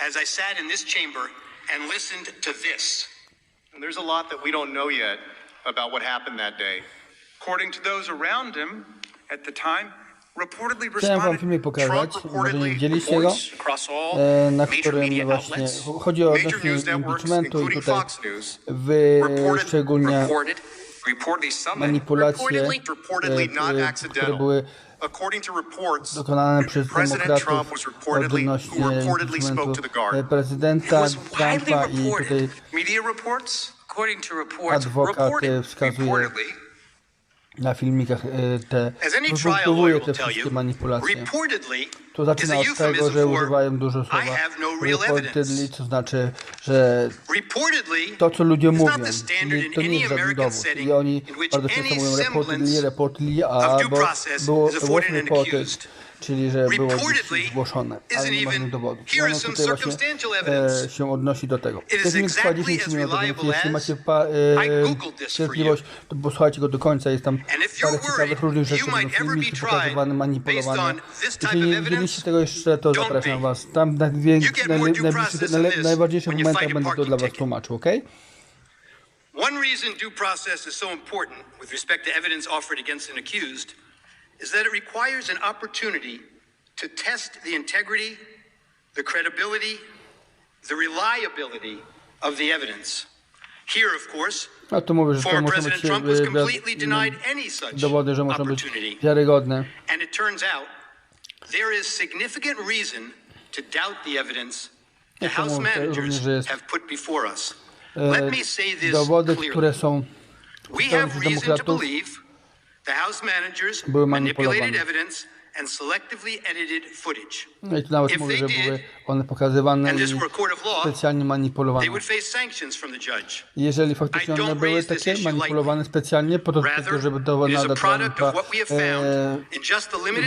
as I sat in this chamber and listened to this. And there's a lot that we don't know yet about what happened that day. According to those around him at the time, reportedly Chciałem wam responded. filmik pokazać, Trump może nie reportedly widzieliście go, reports across all na major którym media właśnie outlets, chodzi o major odnośnie news networks, impeachmentu i including tutaj Fox News, szczególnie reportedly some manipulacje, reportedly not które accidental. były According to reports, dokonane przez President demokratów Trump was reportedly spoke to the guard. prezydenta Trumpa i tutaj Media reports, according to reports, adwokat wskazuje na filmikach wypunktowuje te wszystkie manipulacje. To zaczyna od tego, że używają dużo słowa reportedly, co znaczy, że to, co ludzie mówią, to nie jest żaden dowód. I oni bardzo często mówią reportedly, albo było reported, czyli że było gdzieś zgłoszone, ale nie ma żadnych dowodów. I ono tutaj właśnie się odnosi do tego. To filmik trwa 10 minut, więc jeśli macie cierpliwość, to posłuchajcie go do końca. Jest tam parę ciekawych różnych rzeczy, będą filmiki pokazywane, manipulowane. Jeśli nie widzieliście tego jeszcze, to zapraszam was. Tam najważniejsze momenty będę to dla was tłumaczył, ok? One reason due process is so important with respect to evidence offered against an accused is that it requires an opportunity to test the integrity, the credibility, the reliability of the evidence. Here, of course, former President Trump was completely denied any such dowody, że muszą być opportunity. wiarygodne. And it turns out there is significant reason to doubt the evidence the House managers have put before us. Let me say this dowody, clearly. które są We have reason to believe the House managers manipulated evidence and selectively edited footage. No i tu nawet mówię, że były one pokazywane i specjalnie manipulowane. They would face sanctions from the judge. Jeżeli faktycznie one były takie manipulowane specjalnie po to tylko, żeby Donalda Trumpa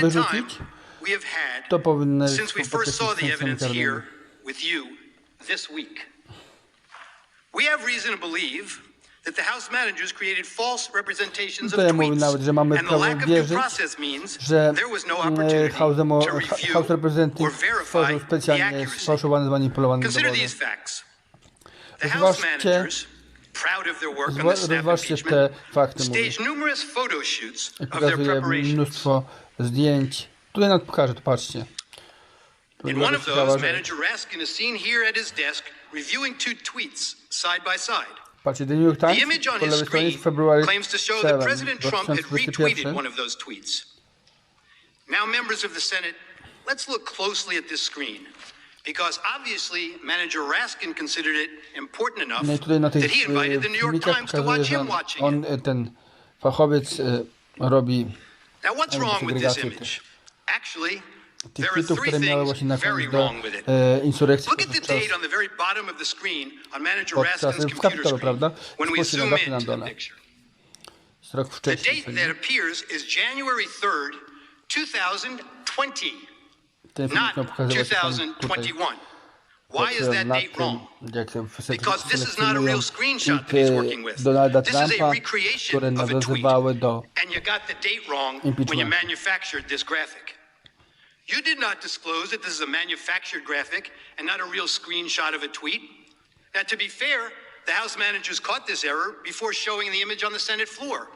wyrzucić, to powinny spotkać się z sankcjami karnymi. We have reason to believe that the House managers created false representations of To ja mówię tweets, nawet, że mamy and the prawo lack of due wierzyć, process means że there was no opportunity to review House Representative or verify stworzył the specjalnie accuracy. sfałszowane, zmanipulowane Consider dowody. these facts. The House managers, proud of their work on the snap Rozważcie te impeachment, fakty, mówię. staged numerous photo shoots I of their pokazuję preparations. mnóstwo zdjęć. Tutaj nawet pokażę, to patrzcie. Tu In one of those, manager Raskin is seen here at his desk reviewing two tweets side by side. Patrzcie, The New York Times The image on po his lewej stronie screen jest February claims to show 7, that President Trump had retweeted 2021. one of those tweets. Now, members of the Senate, let's look closely at this screen, because obviously manager Raskin considered it important enough No i tutaj na tych that he invited the New York filmikach Times to pokazuje, watch że him watching it. on, ten fachowiec robi Now, what's wrong with this segregację image? Actually, tych there are tweetów, three które miały things właśnie very nawiązać do wrong with it. insurrekcji Look at the podczas date on the very bottom of the screen on manager w Raskin's computer Kapitolu, screen prawda? when we Spójrzcie na zoom datę na into the dole. picture. Jest rok The wcześniej. date that appears is January 3rd, 2020, Ten film not miał pokazywać pan tutaj 2021. Why is that nad date tym, wrong? jak się Because this is not a selekcjonują real screenshot that he's working with. Donalda This is a Trumpa, recreation które of a tweet. nawiązywały do And you got the date wrong when you impeachmentu. manufactured this graphic. You did not disclose that this is a manufactured graphic and not a real screenshot of a tweet. Now, to be fair, the House managers caught this error before showing the image on the Senate floor.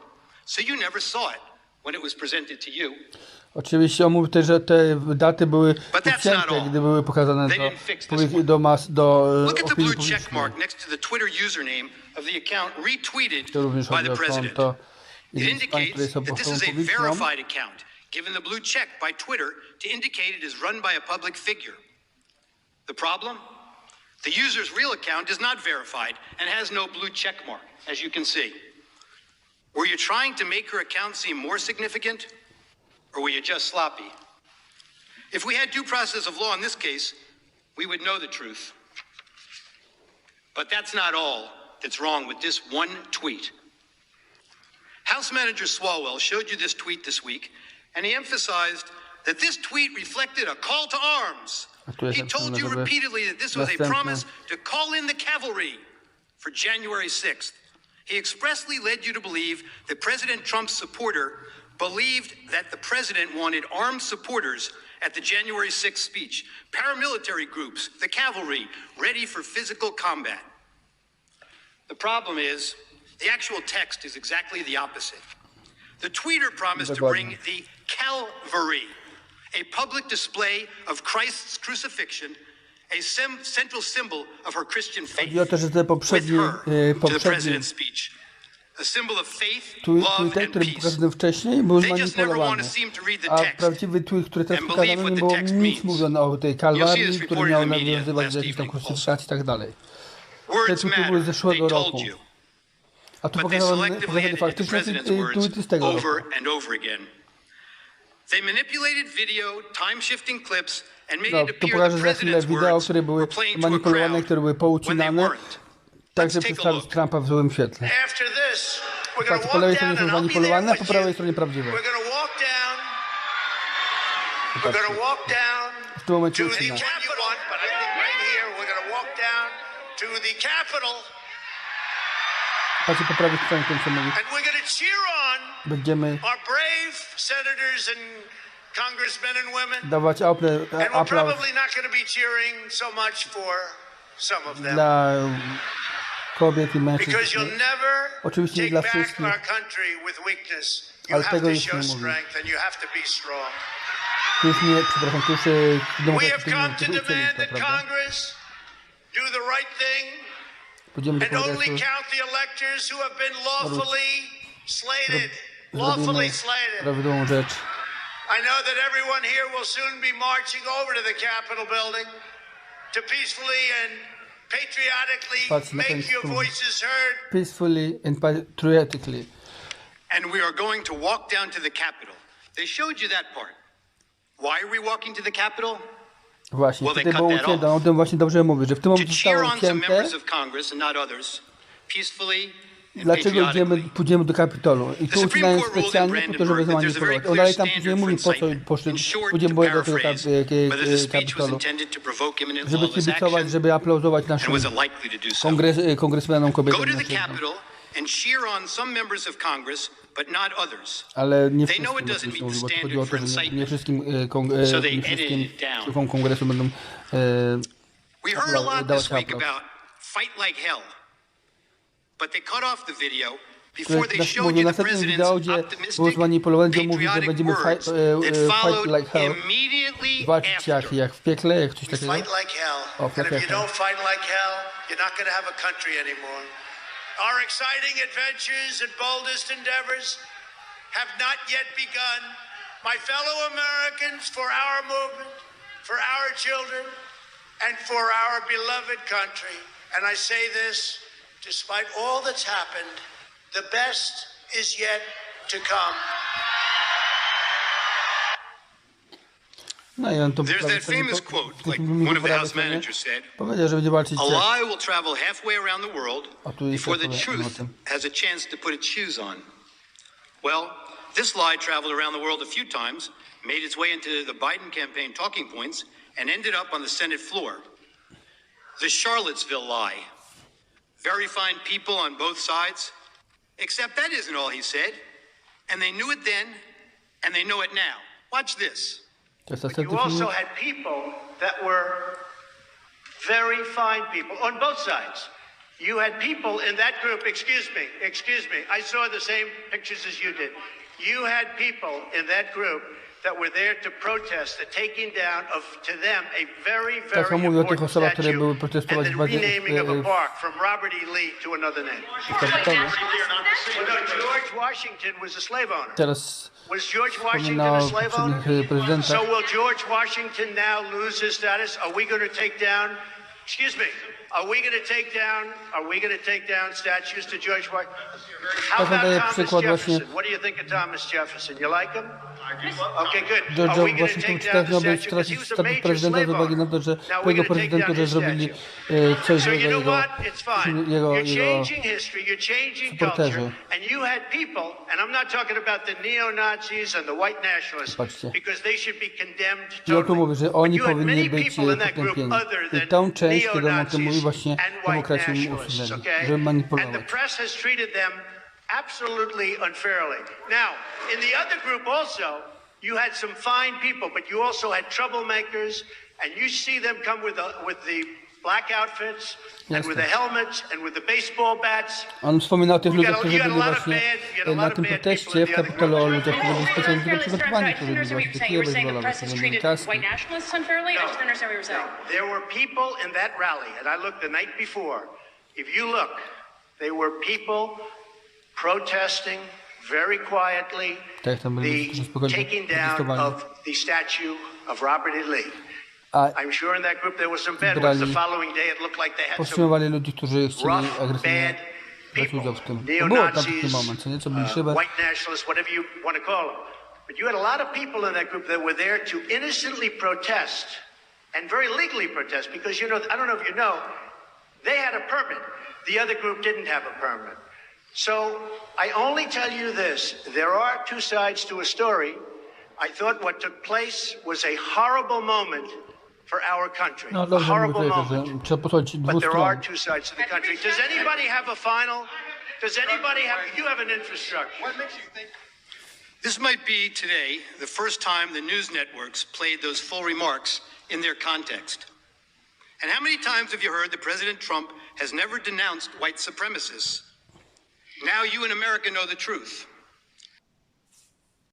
So you never saw it when it was presented to you. Oczywiście on mówi też, że te daty były ucięte, gdy były pokazane do Look at the opinii blue check publicznej. mark next to the Twitter username of the account retweeted To również by chodzi the o president. konto It jednej z pań, które indicates jest that this osobą is a publiczną. verified account, given the blue check by Twitter to indicate it is run by a public figure. The problem? The user's real account is not verified and has no blue check mark, as you can see. Were you trying to make her account seem more significant, or were you just sloppy? If we had due process of law in this case, we would know the truth. But that's not all that's wrong with this one tweet. House Manager Swalwell showed you this tweet this week, and he emphasized that this tweet reflected a call to arms. He told you repeatedly that this was a promise to call in the cavalry for January 6th. He expressly led you to believe that President Trump's supporter believed that the president wanted armed supporters at the January 6th speech. Paramilitary groups, the cavalry, ready for physical combat. The problem is, the actual text is exactly the opposite. The tweeter promised to bring the Calvary, a public display of Christ's crucifixion, a central symbol of her Christian faith, Chodzi o to, że te poprzednie tweet, który pokazałem wcześniej, był zmanipulowany. A prawdziwy tweet, który teraz pokazamy, nie było nic mówione o tej Kalwarii, który miał nawiązywać do jakiejś tam krucyfikacji i tak dalej. Te tweety były z zeszłego roku. A tu pokazane faktycznie tweety z tego roku. No, tu pokażę za chwilę wideo, które były manipulowane, które były poucinane, tak żeby przedstawić Trumpa w złym świetle. Patrzcie, po lewej stronie są manipulowane, a po prawej stronie prawdziwe. W tym momencie ucina. Patrzcie, po prawej stronie ten co mówi. Będziemy dawać aplauz dla kobiet i mężczyzn. Oczywiście nie dla wszystkich, ale tego już nie mówi. Tu już nie, przepraszam, tu już demokratycznie nie uczyli to, prawda? Pójdziemy do kongresu. Zrobimy prawidłową rzecz. I know that everyone here will soon be marching over to the Capitol building to peacefully and patriotically make your voices heard. Peacefully and patriotically. And we are going to walk down to the Capitol. They showed you that part. Why are we walking to the Capitol? Właśnie, tutaj było ucięte, o tym właśnie dobrze mówię, że w tym momencie zostało ucięte. Dlaczego pójdziemy do Kapitolu? I tu ucinają specjalnie po to, żeby zamanipulować. On dalej tam później mówi, po co pójdziemy do tego Kapitolu. Żeby kibicować, żeby aplaudować naszym kongresmenom kobietom. Ale nie wszystkim, bo chodzi o to, że nie wszystkim członkom kongresu będą dawać aplauz. Mówię, na następnym wideo, gdzie było zmanipulowane, gdzie mówi, że będziemy fight like hell, walczyć jak w piekle, jak coś takiego. O, Our exciting adventures and boldest endeavors have not yet begun. My fellow Americans, for our movement, for our children, and for our beloved country. And I say this, despite all that's happened, the best is yet to come. No i on to There's that famous quote, like one of the House managers said, powiedział, że będzie walczyć a lie will travel halfway around the world before the truth has a chance to put its shoes on. Well, this lie traveled around the world a few times, made its way into the Biden campaign talking points, and ended up on the Senate floor. The Charlottesville lie. Very fine people on both sides, except that isn't all he said. And they knew it then, and they know it now. Watch this. But you also had people that were very fine people on both sides. You had people in that group, excuse me, I saw the same pictures as you did. You had people in that group that were there to protest the taking down of, to them, a very, very important statue and the renaming of a park from Robert E. Lee to another name. Well, no, George Washington was a slave owner. Was George Washington a slave owner? So will George Washington now lose his status? Are we going to take down, excuse me, are we going to take down statues to George Washington? How about Thomas Jefferson? What do you think of Thomas Jefferson? You like him? Okay, good. Are we going to take down the statue? Because he was a major slave owner. Now we're going to take down his statue. So you know what? It's fine. You're changing history. You're changing culture. And you had people, and I'm not talking about the neo-Nazis and the white nationalists, because they should be condemned totally. But you had many people in that group other than neo-Nazis and white nationalists, okay? And the press has treated them absolutely unfairly. Now, in the other group also, You had some fine people, but you also had troublemakers, and you see them come with the black outfits, and with the helmets, and with the baseball bats. On wspomina o tych ludziach, którzy byli właśnie na tym proteście w Kapitolu, o ludziach, którzy byli specjalnie przygotowani, którzy byli właśnie piłki baseballowe, którzy mieli kaski. There were people in that rally, and I looked the night before. If you look, they were people protesting very quietly the taking down of the statue of Robert E. Lee. I'm sure in that group there were some bad ones. The following day it looked like they had some rough, bad people, neo-Nazis, white nationalists, whatever you want to call them. But you had a lot of people in that group that were there to innocently protest and very legally protest because, you know, I don't know if you know, they had a permit. The other group didn't have a permit. So I only tell you this, there are two sides to a story. I thought what took place was a horrible moment for our country. No, a horrible moment. But there are two sides to the country. Does anybody have a final? Does anybody have, you have an infrastructure. What makes you think? This might be today the first time the news networks played those full remarks in their context. And how many times have you heard that President Trump has never denounced white supremacists? Now you in America know the truth.